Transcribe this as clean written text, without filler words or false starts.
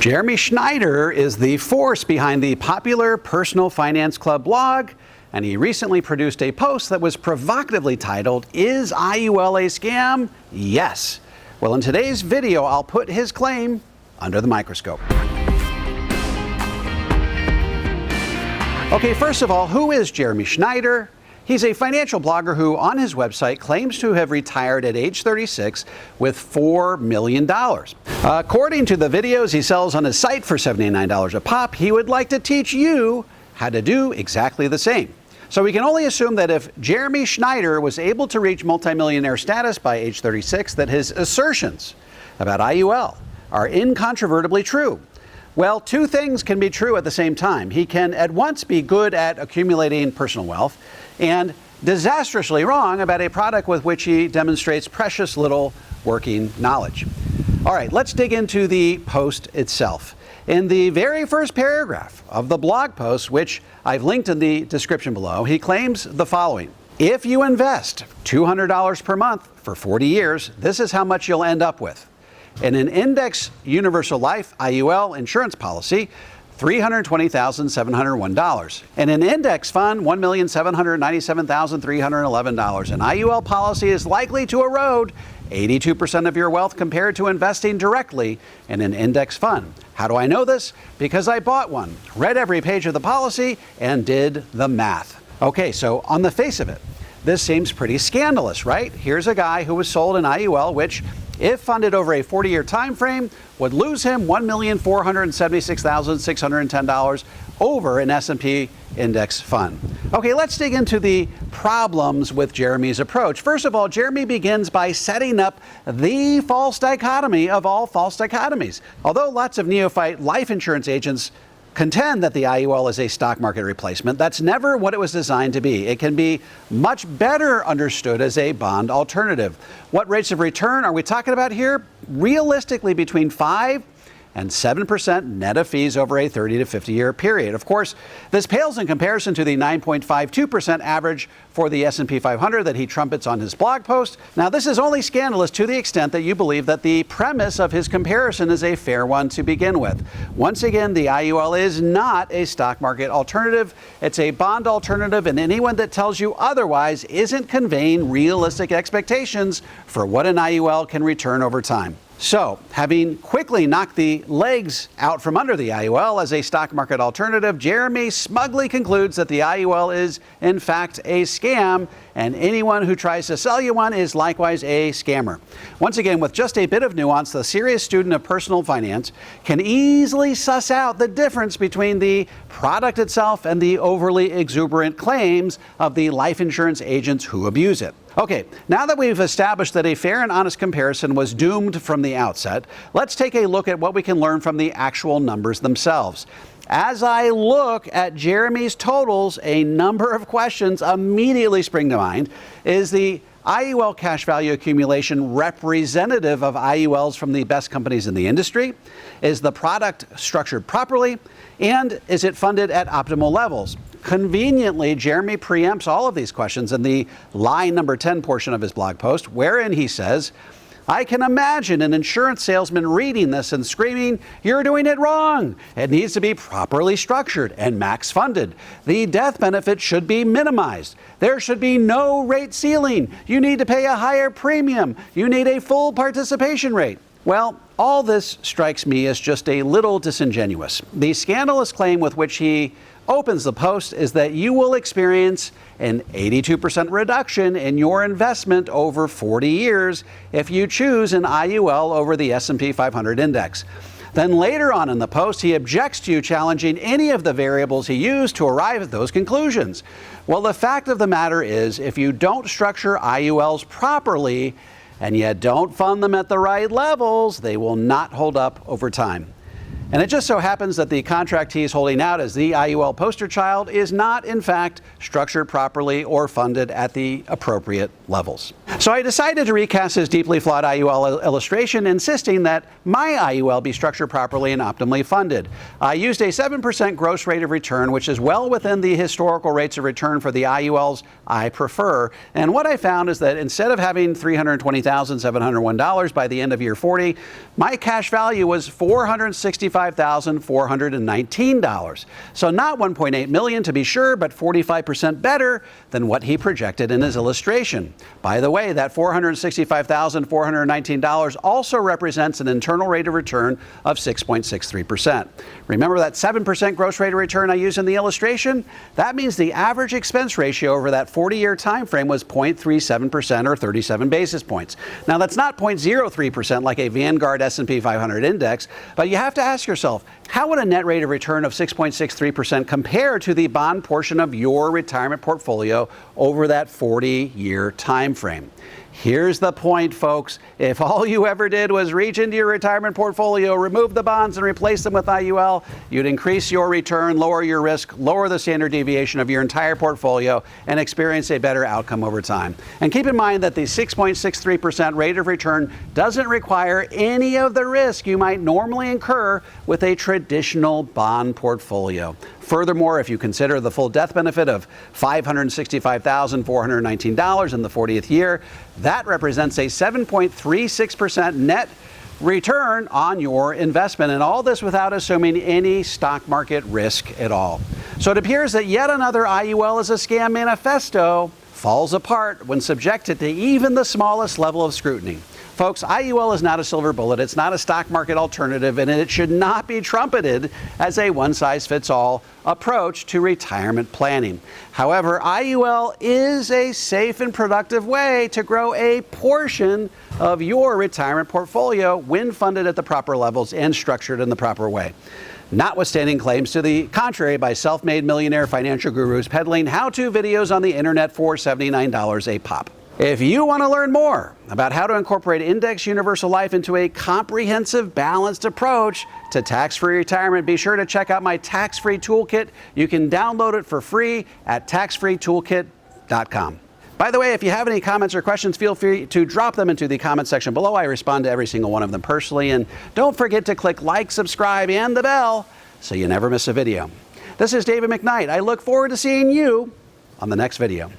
Jeremy Schneider is the force behind the popular Personal Finance Club blog, and he recently produced a post that was provocatively titled, "Is IUL a Scam? Yes." Well, in today's video, I'll put his claim under the microscope. Okay, first of all, who is Jeremy Schneider? He's a financial blogger who, on his website, claims to have retired at age 36 with $4 million. According to the videos he sells on his site for $79 a pop, he would like to teach you how to do exactly the same. So we can only assume that if Jeremy Schneider was able to reach multimillionaire status by age 36, that his assertions about IUL are incontrovertibly true. Well, two things can be true at the same time. He can at once be good at accumulating personal wealth and disastrously wrong about a product with which he demonstrates precious little working knowledge. All right, let's dig into the post itself. In the very first paragraph of the blog post, which I've linked in the description below, he claims the following. If you invest $200 per month for 40 years, this is how much you'll end up with. In an index universal life IUL insurance policy, $320,701. In an index fund, $1,797,311. An IUL policy is likely to erode 82% of your wealth compared to investing directly in an index fund. How do I know this? Because I bought one, read every page of the policy, and did the math. Okay, so on the face of it, this seems pretty scandalous, right? Here's a guy who was sold an IUL, which, if funded over a 40-year time frame, would lose him $1,476,610 over an S&P index fund. Okay, let's dig into the problems with Jeremy's approach. First of all, Jeremy begins by setting up the false dichotomy of all false dichotomies. Although lots of neophyte life insurance agents contend that the IUL is a stock market replacement, that's never what it was designed to be. It can be much better understood as a bond alternative. What rates of return are we talking about here? Realistically, between 5 and 7% net of fees over a 30 to 50 year period. Of course, this pales in comparison to the 9.52% average for the S&P 500 that he trumpets on his blog post. Now, this is only scandalous to the extent that you believe that the premise of his comparison is a fair one to begin with. Once again, the IUL is not a stock market alternative. It's a bond alternative, and anyone that tells you otherwise isn't conveying realistic expectations for what an IUL can return over time. So, having quickly knocked the legs out from under the IUL as a stock market alternative, Jeremy smugly concludes that the IUL is, in fact, a scam, and anyone who tries to sell you one is likewise a scammer. Once again, with just a bit of nuance, the serious student of personal finance can easily suss out the difference between the product itself and the overly exuberant claims of the life insurance agents who abuse it. Okay, now that we've established that a fair and honest comparison was doomed from the outset, let's take a look at what we can learn from the actual numbers themselves. As I look at Jeremy's totals, a number of questions immediately spring to mind. Is the IUL cash value accumulation representative of IULs from the best companies in the industry? Is the product structured properly? And is it funded at optimal levels? Conveniently, Jeremy preempts all of these questions in the line number 10 portion of his blog post, wherein he says, I can imagine an insurance salesman reading this and screaming, "You're doing it wrong. It needs to be properly structured and max funded. The death benefit should be minimized. There should be no rate ceiling. You need to pay a higher premium. You need a full participation rate." Well, all this strikes me as just a little disingenuous. The scandalous claim with which he opens the post is that you will experience an 82% reduction in your investment over 40 years if you choose an IUL over the S&P 500 index. Then later on in the post, he objects to you challenging any of the variables he used to arrive at those conclusions. Well, the fact of the matter is, if you don't structure IULs properly and yet don't fund them at the right levels, they will not hold up over time. And it just so happens that the contract he's holding out as the IUL poster child is not, in fact, structured properly or funded at the appropriate levels. So I decided to recast his deeply flawed IUL illustration, insisting that my IUL be structured properly and optimally funded. I used a 7% gross rate of return, which is well within the historical rates of return for the IULs I prefer. And what I found is that instead of having $320,701 by the end of year 40, my cash value was $465,000 $465,419. So not $1.8 million to be sure, but 45% better than what he projected in his illustration. By the way, that $465,419 also represents an internal rate of return of 6.63%. Remember that 7% gross rate of return I used in the illustration? That means the average expense ratio over that 40-year time frame was 0.37% or 37 basis points. Now that's not 0.03% like a Vanguard S&P 500 index, but you have to ask yourself, how would a net rate of return of 6.63% compare to the bond portion of your retirement portfolio over that 40-year time frame? Here's the point, folks. If all you ever did was reach into your retirement portfolio, remove the bonds, and replace them with IUL, you'd increase your return, lower your risk, lower the standard deviation of your entire portfolio, and experience a better outcome over time. And keep in mind that the 6.63% rate of return doesn't require any of the risk you might normally incur with a traditional bond portfolio. Furthermore, if you consider the full death benefit of $565,419 in the 40th year, that represents a 7.36% net return on your investment, and all this without assuming any stock market risk at all. So it appears that yet another IUL is a scam manifesto falls apart when subjected to even the smallest level of scrutiny. Folks, IUL is not a silver bullet, it's not a stock market alternative, and it should not be trumpeted as a one-size-fits-all approach to retirement planning. However, IUL is a safe and productive way to grow a portion of your retirement portfolio when funded at the proper levels and structured in the proper way. Notwithstanding claims to the contrary by self-made millionaire financial gurus peddling how-to videos on the internet for $79 a pop. If you want to learn more about how to incorporate Index Universal Life into a comprehensive, balanced approach to tax-free retirement, be sure to check out my tax-free toolkit. You can download it for free at taxfreetoolkit.com. By the way, if you have any comments or questions, feel free to drop them into the comment section below. I respond to every single one of them personally. And don't forget to click like, subscribe, and the bell so you never miss a video. This is David McKnight. I look forward to seeing you on the next video.